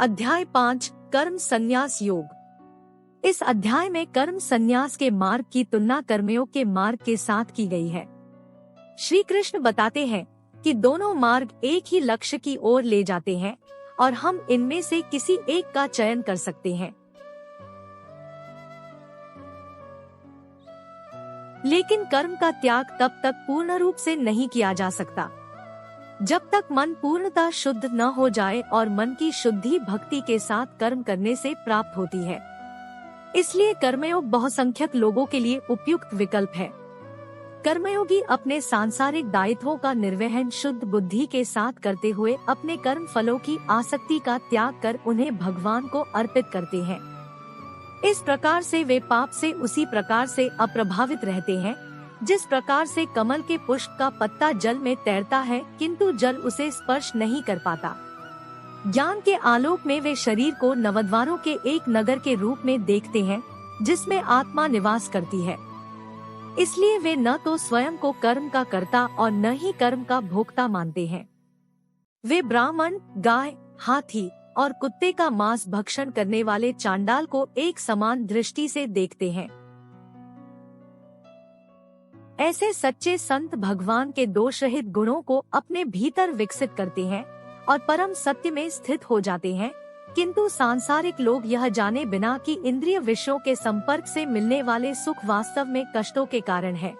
अध्याय 5 कर्म संन्यास योग। इस अध्याय में कर्म संन्यास के मार्ग की तुलना कर्मयोग के मार्ग के साथ की गई है। श्री कृष्ण बताते हैं कि दोनों मार्ग एक ही लक्ष्य की ओर ले जाते हैं और हम इनमें से किसी एक का चयन कर सकते हैं। लेकिन कर्म का त्याग तब तक पूर्ण रूप से नहीं किया जा सकता जब तक मन पूर्णतः शुद्ध न हो जाए, और मन की शुद्धि भक्ति के साथ कर्म करने से प्राप्त होती है। इसलिए कर्मयोग बहुसंख्यक लोगों के लिए उपयुक्त विकल्प है। कर्मयोगी अपने सांसारिक दायित्वों का निर्वहन शुद्ध बुद्धि के साथ करते हुए अपने कर्म फलों की आसक्ति का त्याग कर उन्हें भगवान को अर्पित करते हैं। इस प्रकार से वे पाप से उसी प्रकार से अप्रभावित रहते हैं जिस प्रकार से कमल के पुष्प का पत्ता जल में तैरता है किंतु जल उसे स्पर्श नहीं कर पाता। ज्ञान के आलोक में वे शरीर को नवद्वारों के एक नगर के रूप में देखते हैं जिसमें आत्मा निवास करती है। इसलिए वे न तो स्वयं को कर्म का कर्ता और न ही कर्म का भोक्ता मानते हैं। वे ब्राह्मण, गाय, हाथी और कुत्ते का मांस भक्षण करने वाले चांडाल को एक समान दृष्टि से देखते हैं। ऐसे सच्चे संत भगवान के दोष रहित गुणों को अपने भीतर विकसित करते हैं और परम सत्य में स्थित हो जाते हैं, किंतु सांसारिक लोग यह जाने बिना कि इंद्रिय विषयों के संपर्क से मिलने वाले सुख वास्तव में कष्टों के कारण है।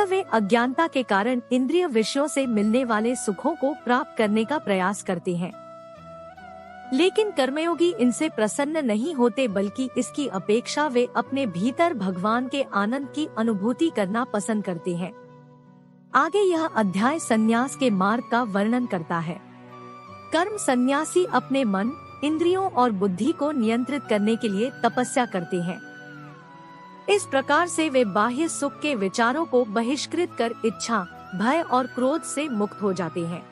वे अज्ञानता के कारण इंद्रिय विषयों से मिलने वाले सुखों को प्राप्त करने का प्रयास करते हैं। लेकिन कर्मयोगी इनसे प्रसन्न नहीं होते, बल्कि इसकी अपेक्षा वे अपने भीतर भगवान के आनंद की अनुभूति करना पसंद करते हैं। आगे यह अध्याय संन्यास के मार्ग का वर्णन करता है। कर्म संन्यासी अपने मन, इंद्रियों और बुद्धि को नियंत्रित करने के लिए तपस्या करते हैं। इस प्रकार से वे बाह्य सुख के विचारों को बहिष्कृत कर इच्छा, भय और क्रोध से मुक्त हो जाते हैं।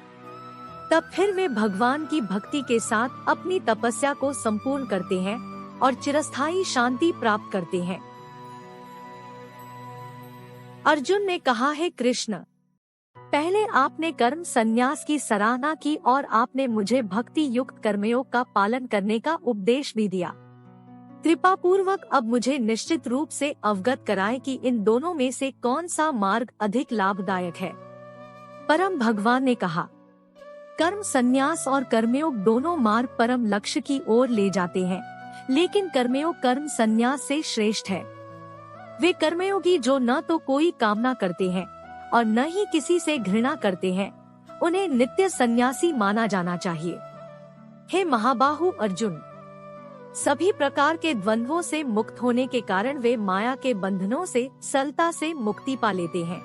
तब फिर वे भगवान की भक्ति के साथ अपनी तपस्या को संपूर्ण करते हैं और चिरस्थायी शांति प्राप्त करते हैं। अर्जुन ने कहा, है कृष्ण, पहले आपने कर्म संन्यास की सराहना की और आपने मुझे भक्ति युक्त कर्मयोग का पालन करने का उपदेश भी दिया। कृपा पूर्वक अब मुझे निश्चित रूप से अवगत कराएं कि इन दोनों में से कौन सा मार्ग अधिक लाभदायक है। परम भगवान ने कहा, कर्म संन्यास और कर्मयोग दोनों मार्ग परम लक्ष्य की ओर ले जाते हैं, लेकिन कर्मयोग कर्म संन्यास से श्रेष्ठ है। वे कर्मयोगी जो न तो कोई कामना करते हैं और न ही किसी से घृणा करते हैं, उन्हें नित्य सन्यासी माना जाना चाहिए। हे महाबाहु अर्जुन, सभी प्रकार के द्वंद्वों से मुक्त होने के कारण वे माया के बंधनों से सरलता से मुक्ति पा लेते हैं।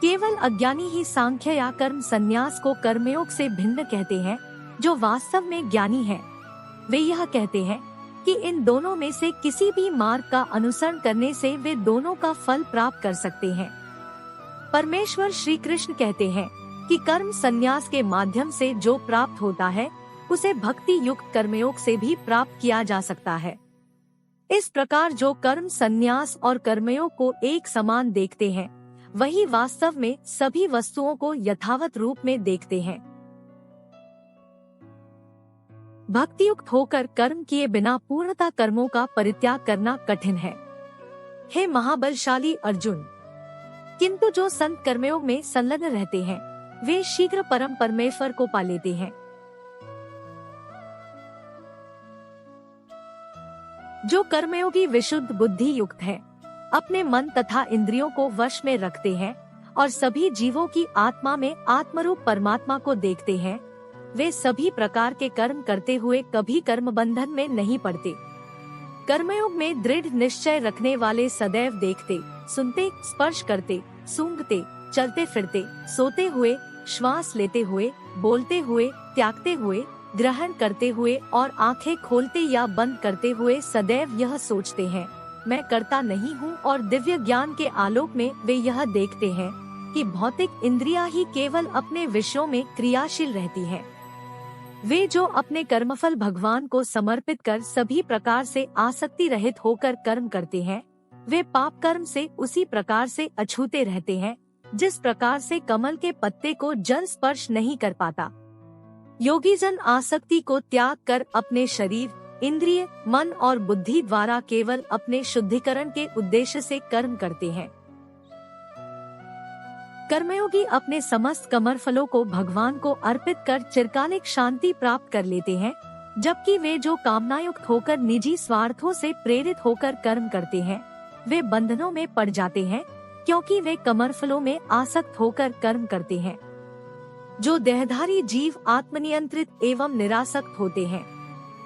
केवल अज्ञानी ही सांख्य या कर्म संन्यास को कर्मयोग से भिन्न कहते हैं। जो वास्तव में ज्ञानी हैं, वे यह कहते हैं कि इन दोनों में से किसी भी मार्ग का अनुसरण करने से वे दोनों का फल प्राप्त कर सकते हैं। परमेश्वर श्री कृष्ण कहते हैं कि कर्म संन्यास के माध्यम से जो प्राप्त होता है उसे भक्ति युक्त कर्मयोग से भी प्राप्त किया जा सकता है। इस प्रकार जो कर्म संन्यास और कर्मयोग को एक समान देखते हैं, वही वास्तव में सभी वस्तुओं को यथावत रूप में देखते हैं। भक्तियुक्त होकर कर्म किए बिना पूर्णता कर्मों का परित्याग करना कठिन है। हे महाबलशाली अर्जुन, किंतु जो संत कर्मयोग में संलग्न रहते हैं, वे शीघ्र परम परमेश्वर को पा लेते हैं। जो कर्मयोगी विशुद्ध बुद्धि युक्त है, अपने मन तथा इंद्रियों को वश में रखते हैं और सभी जीवों की आत्मा में आत्मरूप परमात्मा को देखते हैं, वे सभी प्रकार के कर्म करते हुए कभी कर्म बंधन में नहीं पड़ते। कर्मयोग में दृढ़ निश्चय रखने वाले सदैव देखते, सुनते, स्पर्श करते, सूंघते, चलते फिरते, सोते हुए, श्वास लेते हुए, बोलते हुए, त्यागते हुए, ग्रहण करते हुए और आंखें खोलते या बंद करते हुए सदैव यह सोचते हैं, मैं करता नहीं हूँ। और दिव्य ज्ञान के आलोक में वे यह देखते हैं कि भौतिक इंद्रियां ही केवल अपने विषयों में क्रियाशील रहती हैं। वे जो अपने कर्मफल भगवान को समर्पित कर सभी प्रकार से आसक्ति रहित होकर कर्म करते हैं, वे पाप कर्म से उसी प्रकार से अछूते रहते हैं जिस प्रकार से कमल के पत्ते को जल स्पर्श नहीं कर पाता। योगीजन आसक्ति को त्याग कर अपने शरीर, इंद्रिय, मन और बुद्धि द्वारा केवल अपने शुद्धिकरण के उद्देश्य से कर्म करते हैं। कर्मयोगी अपने समस्त कर्मफलों को भगवान को अर्पित कर चिरकालिक शांति प्राप्त कर लेते हैं, जबकि वे जो कामनायुक्त होकर निजी स्वार्थों से प्रेरित होकर कर्म करते हैं, वे बंधनों में पड़ जाते हैं, क्योंकि वे कर्मफलों में आसक्त होकर कर्म करते हैं। जो देहधारी जीव आत्मनियंत्रित एवं निरासक्त होते हैं,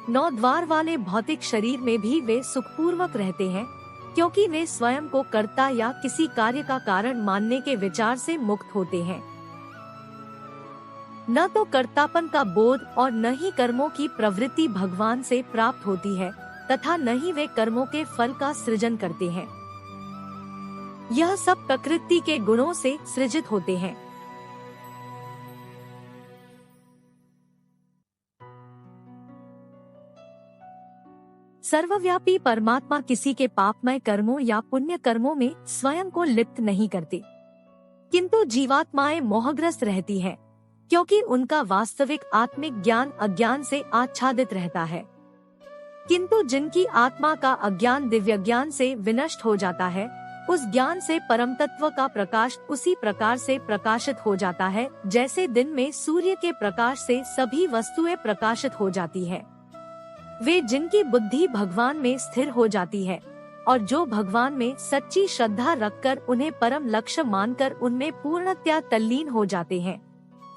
9 द्वार वाले भौतिक शरीर में भी वे सुखपूर्वक रहते हैं, क्योंकि वे स्वयं को कर्ता या किसी कार्य का कारण मानने के विचार से मुक्त होते हैं। न तो कर्तापन का बोध और न ही कर्मों की प्रवृत्ति भगवान से प्राप्त होती है, तथा न ही वे कर्मों के फल का सृजन करते हैं। यह सब प्रकृति के गुणों से सृजित होते हैं। सर्वव्यापी परमात्मा किसी के पापमय कर्मों या पुण्य कर्मों में स्वयं को लिप्त नहीं करते, किंतु जीवात्माएं मोहग्रस्त रहती हैं, क्योंकि उनका वास्तविक आत्मिक ज्ञान अज्ञान से आच्छादित रहता है। किंतु जिनकी आत्मा का अज्ञान दिव्य ज्ञान से विनष्ट हो जाता है, उस ज्ञान से परम तत्व का प्रकाश उसी प्रकार से प्रकाशित हो जाता है, जैसे दिन में सूर्य के प्रकाश से सभी वस्तुएं प्रकाशित हो जाती है। वे जिनकी बुद्धि भगवान में स्थिर हो जाती है और जो भगवान में सच्ची श्रद्धा रखकर उन्हें परम लक्ष्य मानकर उनमें पूर्णतया तल्लीन हो जाते हैं,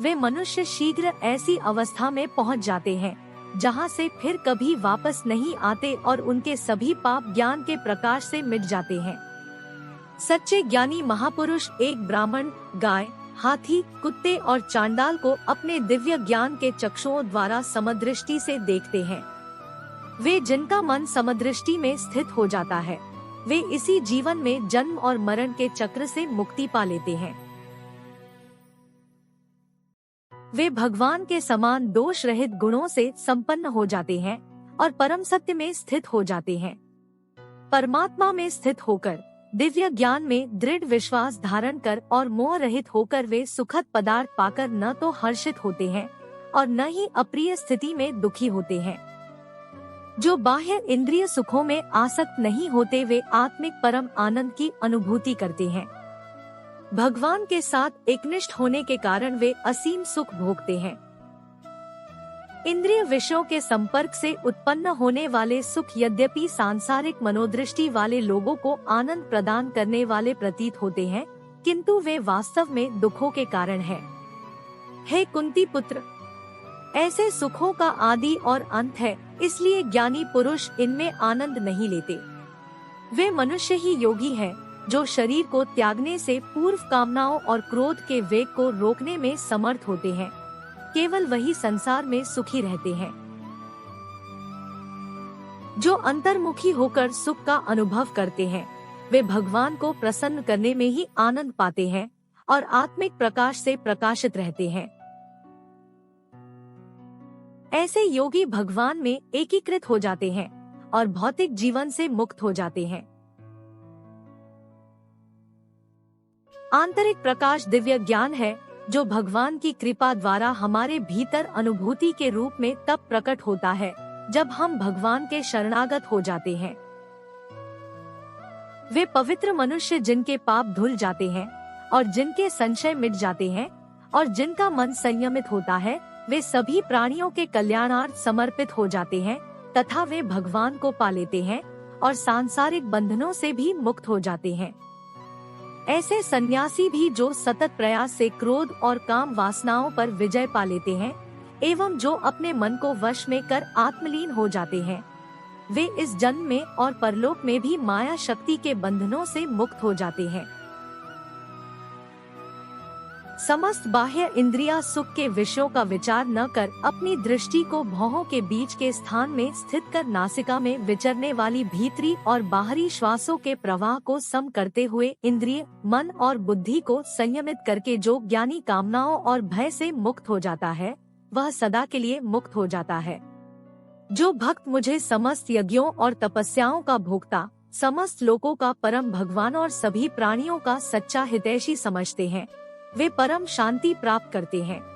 वे मनुष्य शीघ्र ऐसी अवस्था में पहुंच जाते हैं जहां से फिर कभी वापस नहीं आते और उनके सभी पाप ज्ञान के प्रकाश से मिट जाते हैं। सच्चे ज्ञानी महापुरुष एक ब्राह्मण, गाय, हाथी, कुत्ते और चांडाल को अपने दिव्य ज्ञान के चक्षुओं द्वारा समदृष्टि से देखते हैं। वे जिनका मन समदृष्टि में स्थित हो जाता है, वे इसी जीवन में जन्म और मरण के चक्र से मुक्ति पा लेते हैं। वे भगवान के समान दोष रहित गुणों से संपन्न हो जाते हैं और परम सत्य में स्थित हो जाते हैं। परमात्मा में स्थित होकर, दिव्य ज्ञान में दृढ़ विश्वास धारण कर और मोह रहित होकर वे सुखद पदार्थ पाकर न तो हर्षित होते हैं और न ही अप्रिय स्थिति में दुखी होते हैं। जो बाह्य इंद्रिय सुखों में आसक्त नहीं होते, वे आत्मिक परम आनंद की अनुभूति करते हैं। भगवान के साथ एकनिष्ठ होने के कारण वे असीम सुख भोगते हैं। इंद्रिय विषयों के संपर्क से उत्पन्न होने वाले सुख यद्यपि सांसारिक मनोदृष्टि वाले लोगों को आनंद प्रदान करने वाले प्रतीत होते हैं, किंतु वे वास्तव में दुखों के कारण हैं। हे कुंती पुत्र, ऐसे सुखों का आदि और अंत है, इसलिए ज्ञानी पुरुष इनमें आनंद नहीं लेते। वे मनुष्य ही योगी हैं, जो शरीर को त्यागने से पूर्व कामनाओं और क्रोध के वेग को रोकने में समर्थ होते हैं। केवल वही संसार में सुखी रहते हैं। जो अंतर्मुखी होकर सुख का अनुभव करते हैं, वे भगवान को प्रसन्न करने में ही आनंद पाते हैं और आत्मिक प्रकाश से प्रकाशित रहते हैं। ऐसे योगी भगवान में एकीकृत हो जाते हैं और भौतिक जीवन से मुक्त हो जाते हैं। आंतरिक प्रकाश दिव्य ज्ञान है, जो भगवान की कृपा द्वारा हमारे भीतर अनुभूति के रूप में तब प्रकट होता है जब हम भगवान के शरणागत हो जाते हैं। वे पवित्र मनुष्य जिनके पाप धुल जाते हैं और जिनके संशय मिट जाते हैं और जिनका मन संयमित होता है, वे सभी प्राणियों के कल्याणार्थ समर्पित हो जाते हैं तथा वे भगवान को पा लेते हैं और सांसारिक बंधनों से भी मुक्त हो जाते हैं। ऐसे सन्यासी भी जो सतत प्रयास से क्रोध और काम वासनाओं पर विजय पा लेते हैं एवं जो अपने मन को वश में कर आत्मलीन हो जाते हैं, वे इस जन्म में और परलोक में भी माया शक्ति के बंधनों से मुक्त हो जाते हैं। समस्त बाह्य इंद्रियां सुख के विषयों का विचार न कर अपनी दृष्टि को भौहों के बीच के स्थान में स्थित कर नासिका में विचरने वाली भीतरी और बाहरी श्वासों के प्रवाह को सम करते हुए इंद्रिय, मन और बुद्धि को संयमित करके जो ज्ञानी कामनाओं और भय से मुक्त हो जाता है, वह सदा के लिए मुक्त हो जाता है। जो भक्त मुझे समस्त यज्ञों और तपस्याओं का भोक्ता, समस्त लोगों का परम भगवान और सभी प्राणियों का सच्चा हितैषी समझते हैं। वे परम शांति प्राप्त करते हैं।